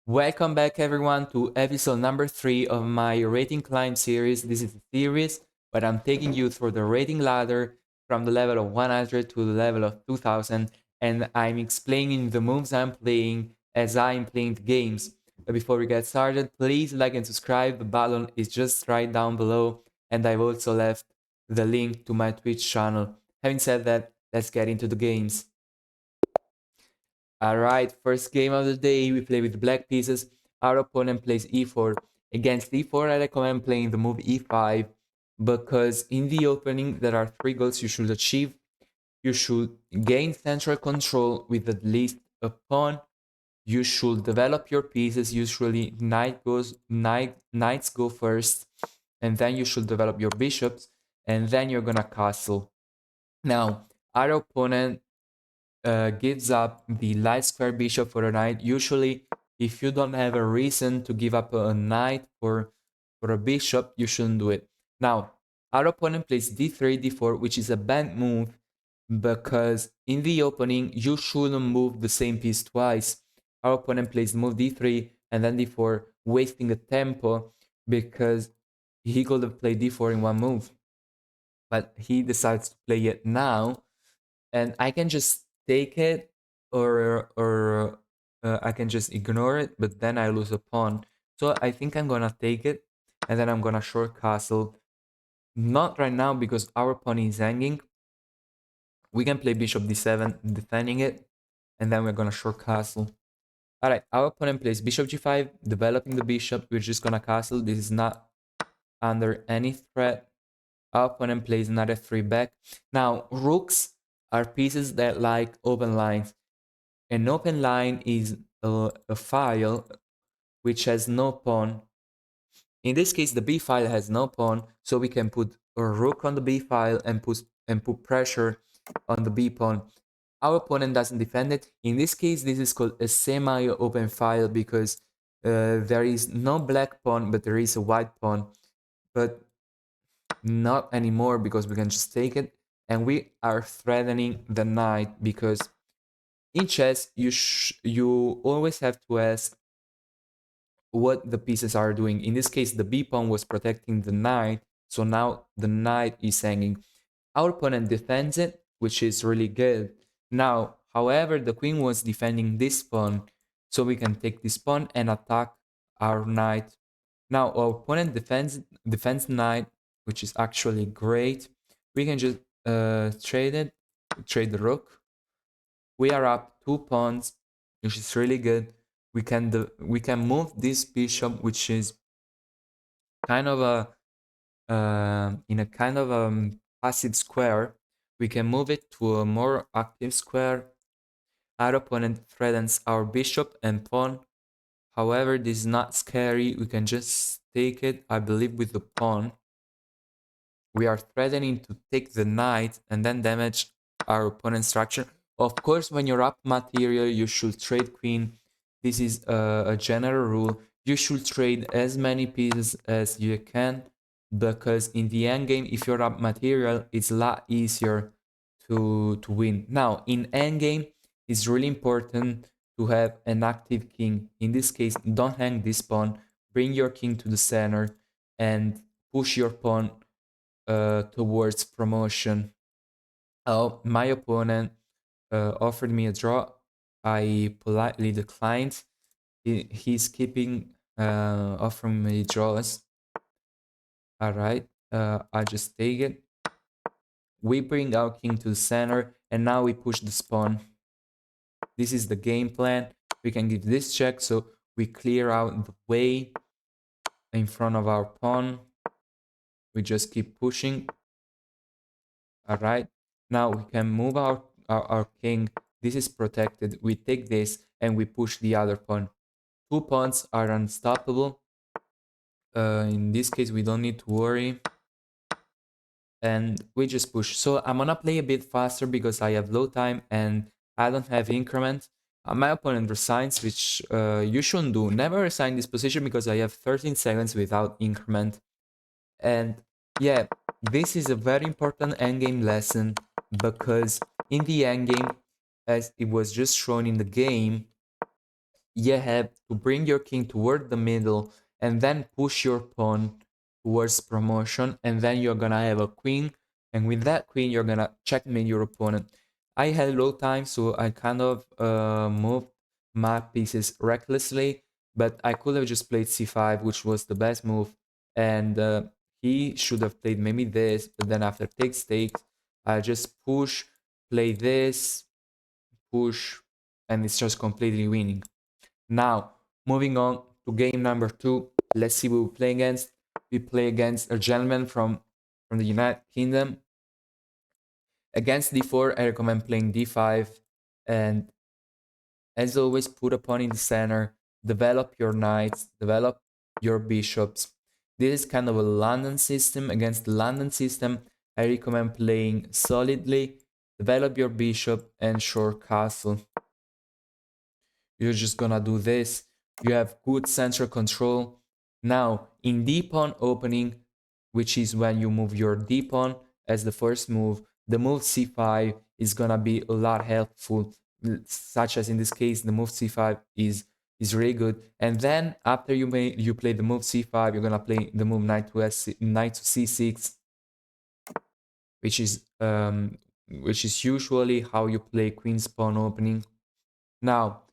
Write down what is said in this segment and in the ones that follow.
Welcome back everyone to episode number 3 of my rating climb series. This is a series where I'm taking you through the rating ladder from the level of 100 to the level of 2000, and I'm explaining the moves I'm playing as I'm playing the games. But before we get started, please like and subscribe. The button is just right down below, and I've also left the link to my Twitch channel. Having said that, let's get into the games. Alright, first game of the day, we play with black pieces. Our opponent plays e4. Against e4, I recommend playing the move e5 because in the opening there are 3 goals you should achieve. You should gain central control with at least a pawn. You should develop your pieces. Usually knights go first, and then you should develop your bishops, and then you're gonna castle. Now, our opponent gives up the light square bishop for a knight. Usually, if you don't have a reason to give up a knight for a bishop, you shouldn't do it. Now, our opponent plays d3, d4, which is a bad move because in the opening, you shouldn't move the same piece twice. Our opponent plays move d3 and then d4, wasting a tempo because he could have played d4 in one move. But he decides to play it now, and I can just take it or I can just ignore it, but then I lose a pawn. So I think I'm gonna take it, and then I'm gonna short castle. Not right now because our pawn is hanging. We can play bishop d7, defending it, and then we're gonna short castle. Alright, our opponent plays bishop g5, developing the bishop. We're just gonna castle. This is not under any threat. Our opponent plays another 3 back. Now, rooks are pieces that like open lines. An open line is a file which has no pawn. In this case, the b file has no pawn, so we can put a rook on the b file and put pressure on the b pawn. Our opponent doesn't defend it. In this case, this is called a semi-open file because there is no black pawn, but there is a white pawn. But not anymore because we can just take it, and we are threatening the knight because in chess you always have to ask what the pieces are doing. In this case, the b pawn was protecting the knight, so now the knight is hanging. Our opponent defends it, which is really good. Now, however, the queen was defending this pawn, so we can take this pawn and attack our knight. Now our opponent defends knight, which is actually great. We can just trade the rook. We are up 2 pawns, which is really good. We can move this bishop, which is kind of a in a kind of passive square. We can move it to a more active square. Our opponent threatens our bishop and pawn. However, this is not scary. We can just take it, I believe, with the pawn. We are threatening to take the knight and then damage our opponent's structure. Of course, when you're up material, you should trade queen. This is a general rule. You should trade as many pieces as you can because in the endgame, if you're up material, it's a lot easier to win. Now, in endgame, it's really important to have an active king. In this case, don't hang this pawn. Bring your king to the center and push your pawn towards promotion. Oh, my opponent offered me a draw. I politely declined. He's keeping offering me draws. All right, I just take it. We bring our king to the center, and now we push the pawn. This is the game plan. We can give this check, so we clear out the way in front of our pawn. We just keep pushing. All right, now we can move our king. This is protected. We take this and we push the other pawn. 2 pawns are unstoppable. In this case, we don't need to worry. And we just push. So I'm gonna play a bit faster because I have low time and I don't have increment. My opponent resigns, which you shouldn't do. Never resign this position because I have 13 seconds without increment. And yeah, this is a very important endgame lesson because in the endgame, as it was just shown in the game, you have to bring your king toward the middle and then push your pawn towards promotion, and then you're gonna have a queen, and with that queen you're gonna checkmate your opponent. I had low time, so I kind of moved my pieces recklessly, but I could have just played c5, which was the best move, and he should have played maybe this, but then after takes, I just push, play this, push, and it's just completely winning. Now, moving on to game number 2, let's see who we play against. We play against a gentleman from the United Kingdom. Against d4, I recommend playing d5, and as always, put a pawn in the center, develop your knights, develop your bishops. This is kind of a London system. Against the London system, I recommend playing solidly, develop your bishop, and short castle. You're just gonna do this. You have good central control. Now, in d-pawn opening, which is when you move your d-pawn as the first move, the move c5 is gonna be a lot helpful, such as in this case, the move c5 is really good. And then after you play the move c5, you're gonna play the move knight to c6, which is usually how you play queen's pawn opening. Now,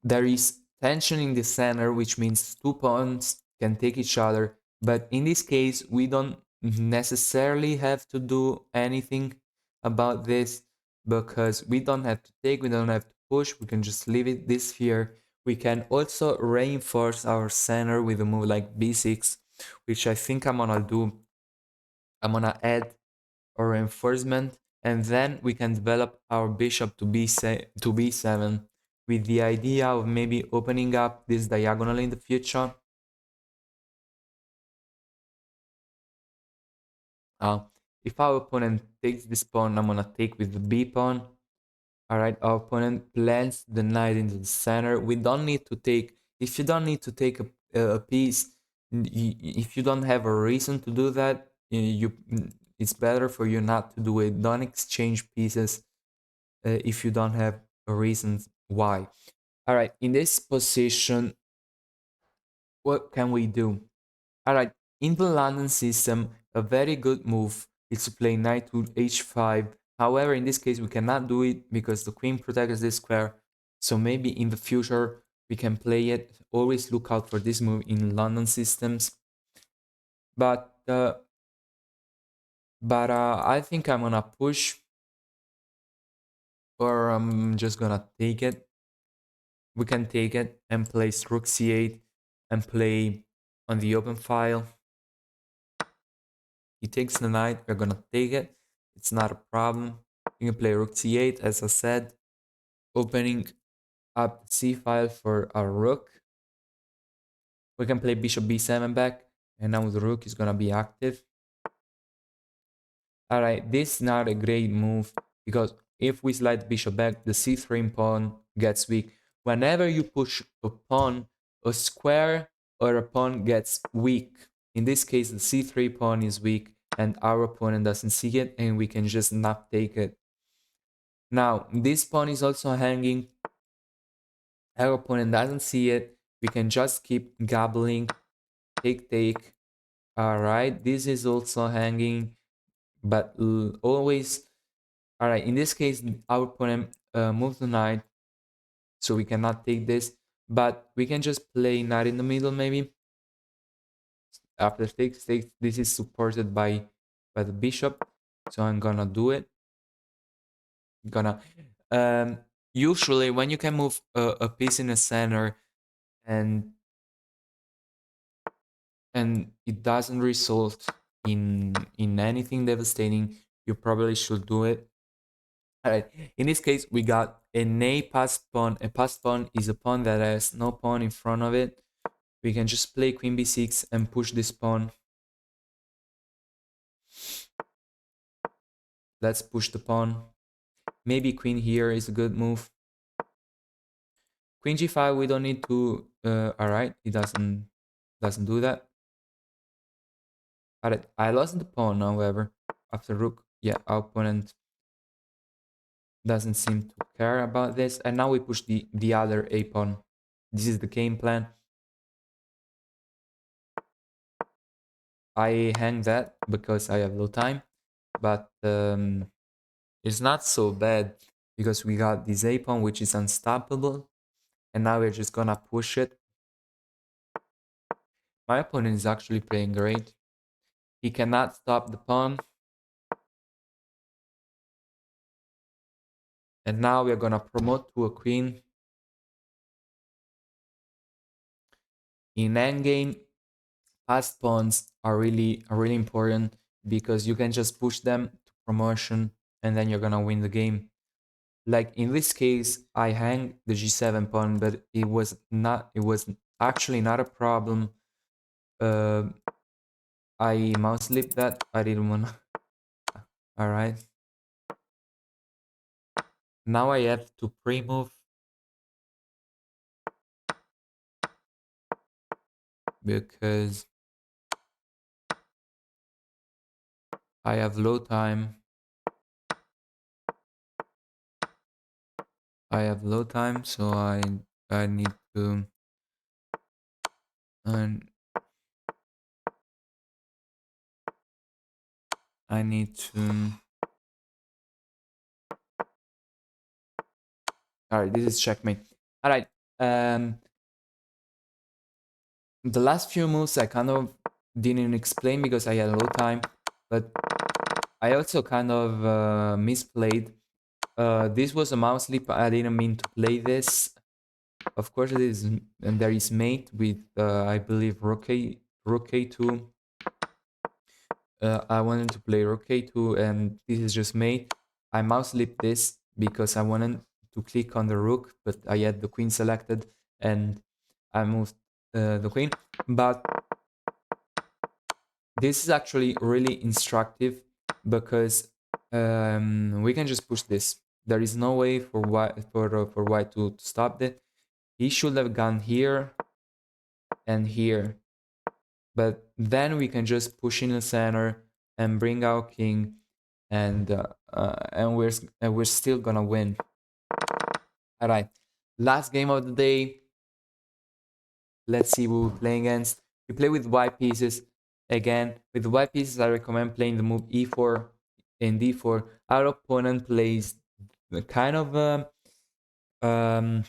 there is tension in the center, which means two pawns can take each other. But in this case, we don't necessarily have to do anything about this, because we don't have to take, we don't have to push, we can just leave it this here. We can also reinforce our center with a move like b6, which I think I'm gonna do. I'm gonna add a reinforcement, and then we can develop our bishop to b7 with the idea of maybe opening up this diagonal in the future. Uh, if our opponent takes this pawn, I'm gonna take with the b pawn. All right, our opponent plants the knight into the center. We don't need to take, if you don't need to take a piece, if you don't have a reason to do that, it's better for you not to do it. Don't exchange pieces if you don't have a reason why. All right, in this position, what can we do? All right, in the London system, a very good move is to play knight to h5. However, in this case, we cannot do it because the queen protects this square. So maybe in the future, we can play it. Always look out for this move in London systems. But I think I'm gonna push, or I'm just gonna take it. We can take it and play rook c8 and play on the open file. He takes the knight, we're gonna take it. It's not a problem. You can play rook c8, as I said, opening up c file for our rook. We can play bishop b7 back, and now the rook is gonna be active. All right, this is not a great move, because if we slide bishop back, the c3 pawn gets weak. Whenever you push a pawn, a square or a pawn gets weak. In this case, the c3 pawn is weak, and our opponent doesn't see it, and we can just not take it. Now, this pawn is also hanging. Our opponent doesn't see it. We can just keep gobbling, take. All right, this is also hanging, but always. All right, in this case, our opponent moves the knight, so we cannot take this, but we can just play knight in the middle maybe. After takes, this is supported by the bishop, so I'm gonna do it. Gonna usually when you can move a piece in the center and it doesn't result in anything devastating, you probably should do it. All right, in this case, we got an a passed pawn. A passed pawn is a pawn that has no pawn in front of it. We can just play queen b6 and push this pawn. Let's push the pawn. Maybe queen here is a good move. Queen g5, we don't need to. All right, it doesn't do that. All right, I lost the pawn, however, after rook. Yeah, our opponent doesn't seem to care about this, and now we push the other a pawn. This is the game plan. I hang that because I have low time, but it's not so bad because we got this A pawn which is unstoppable, and now we're just gonna push it. My opponent is actually playing great. He cannot stop the pawn. And now we're gonna promote to a queen. In endgame, fast pawns are really important because you can just push them to promotion and then you're gonna win the game. Like in this case, I hang the g7 pawn, but it was actually not a problem. Uh, I mouse slipped that. I didn't wanna. All right. Now I have to pre-move because I have low time. I have low time, so I need to and I need to. All right, this is checkmate. All right. Um, the last few moves I kind of didn't explain because I had a low time, but I also kind of misplayed. This was a mouse slip. I didn't mean to play this. Of course, it is, and there is mate with I believe rook a2. I wanted to play rook a2, and this is just mate. I mouse slipped this because I wanted to click on the rook, but I had the queen selected, and I moved the queen. But this is actually really instructive because we can just push this. There is no way for white to stop it. He should have gone here and here, but then we can just push in the center and bring our king, and we're still gonna win. All right, last game of the day. Let's see who we're playing against. We play with white pieces. Again, with white pieces, I recommend playing the move e4 and d4. Our opponent plays the kind of um,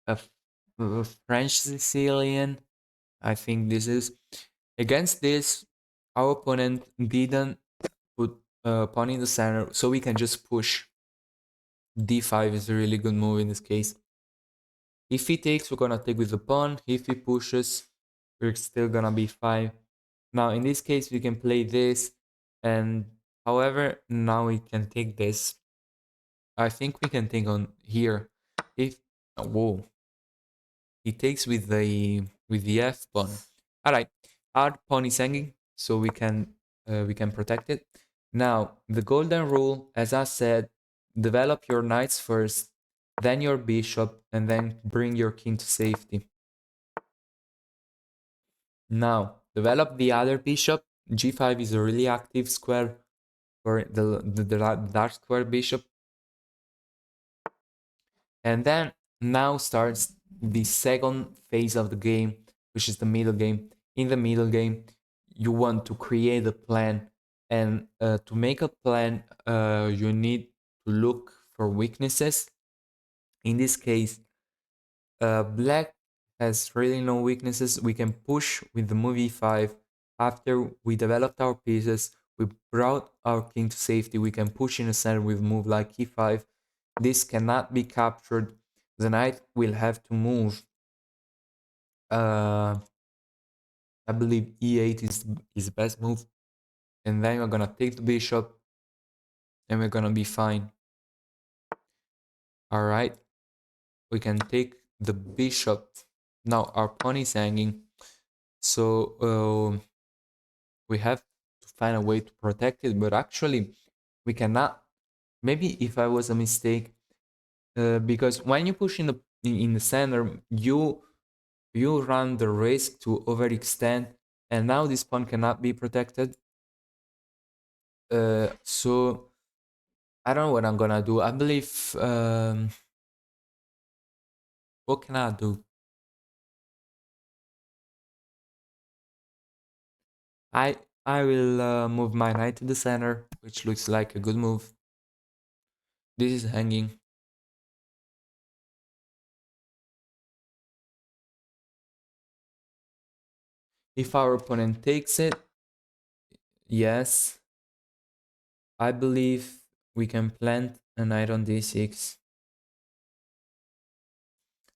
a, a French Sicilian. I think this is. Against this, our opponent didn't put pawn in the center, so we can just push. d5 is a really good move in this case. If he takes, we're gonna take with the pawn. If he pushes, we're still gonna be fine. Now, in this case, we can play this, and however, now we can take this. I think we can take on here. If whoa, he takes with the f pawn. All right, our pawn is hanging, so we can protect it. Now, the golden rule, as I said, develop your knights first, then your bishop, and then bring your king to safety. Now, develop the other bishop. G5 is a really active square for the dark square bishop. And then now starts the second phase of the game, which is the middle game. In the middle game, you want to create a plan. And to make a plan, you need to look for weaknesses. In this case, black has really no weaknesses. We can push with the move e5. After we developed our pieces, we brought our king to safety. We can push in the center with move like e5. This cannot be captured. The knight will have to move. I believe e8 is the best move. And then we're gonna take the bishop and we're gonna be fine. Alright. We can take the bishop. Now our pawn is hanging. So we have to find a way to protect it, but actually we cannot. Maybe if I was a mistake, because when you push in the center, you run the risk to overextend, and now this pawn cannot be protected. So I don't know what I'm gonna do. I believe What can I do? I I will move my knight to the center, which looks like a good move. This is hanging. If our opponent takes it, yes, I believe we can plant a knight on d6.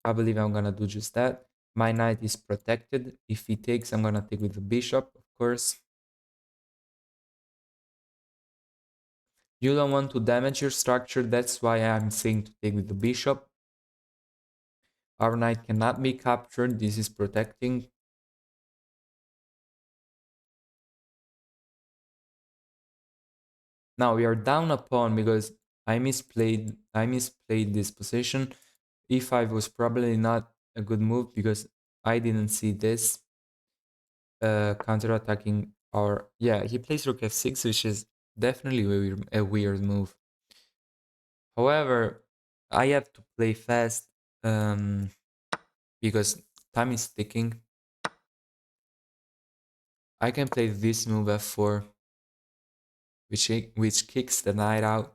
I believe I'm gonna do just that. My knight is protected. If he takes, I'm gonna take with the bishop, of course. You don't want to damage your structure, that's why I'm saying to take with the bishop. Our knight cannot be captured, this is protecting. Now we are down a pawn because I misplayed this position. E5 was probably not a good move because I didn't see this counter-attacking our... Yeah, he plays rook f6, which is definitely a weird move. However, I have to play fast um, because time is ticking. I can play this move f4, which kicks the knight out.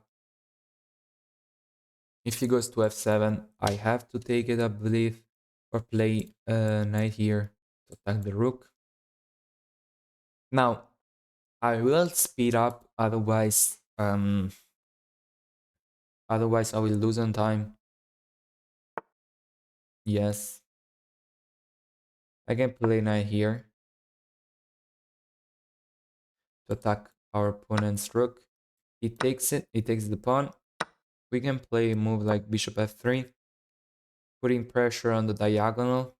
If he goes to f7, I have to take it, I believe, or play knight here to attack the rook. Now, I will speed up, otherwise I will lose on time. Yes, I can play knight here to attack our opponent's rook. He takes it, he takes the pawn. We can play a move like bishop f3, putting pressure on the diagonal.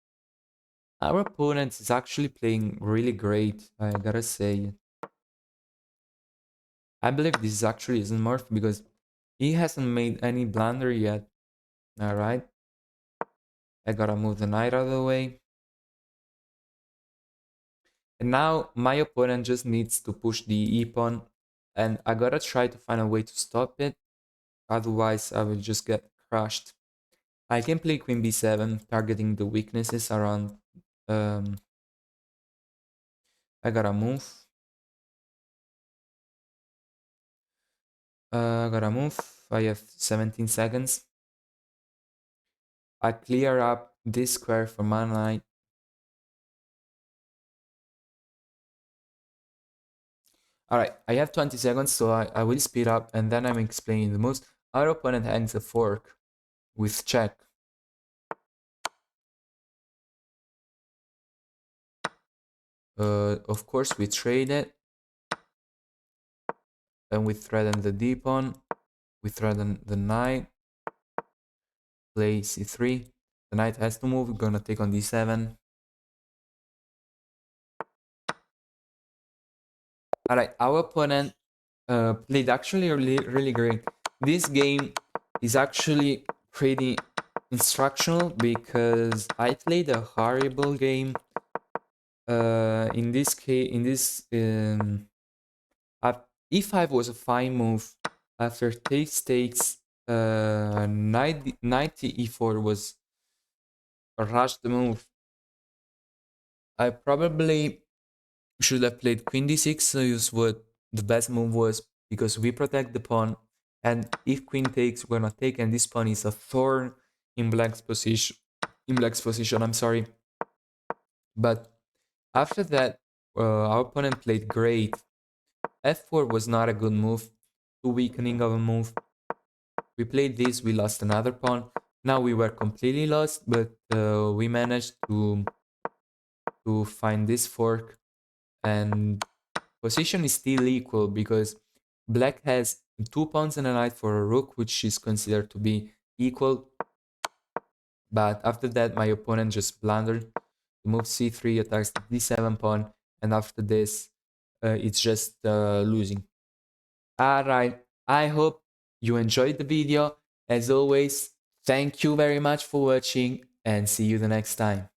Our opponent is actually playing really great, I gotta say. I believe this is actually Ismorph because he hasn't made any blunder yet. Alright. I gotta move the knight out of the way. And now my opponent just needs to push the e-pawn. And I gotta try to find a way to stop it. Otherwise I will just get crushed. I can play queen b7, targeting the weaknesses around... I gotta move. I gotta move. I have 17 seconds. I clear up this square for my knight. Alright, I have 20 seconds, so I will speed up and then I'm explaining the moves. Our opponent hangs a fork with check. Of course, we trade it. Then we threaten the d-pawn. We threaten the knight. Play c3. The knight has to move. We're gonna take on d7. Alright, our opponent played actually really great. This game is actually pretty instructional because I played a horrible game. In this case, e5 was a fine move. After takes, knight to e4 was a rushed move. I probably should have played queen d6, so use what the best move was, because we protect the pawn, and if queen takes, we're gonna take, and this pawn is a thorn in black's position. I'm sorry. But after that, our opponent played great. f4 was not a good move, too weakening of a move. We played this, we lost another pawn. Now we were completely lost, but we managed to find this fork, and position is still equal because black has 2 pawns and a knight for a rook, which is considered to be equal. But after that, my opponent just blundered. Move c3, attacks the d7 pawn, and after this, it's just losing. Alright, I hope you enjoyed the video. As always, thank you very much for watching and see you the next time.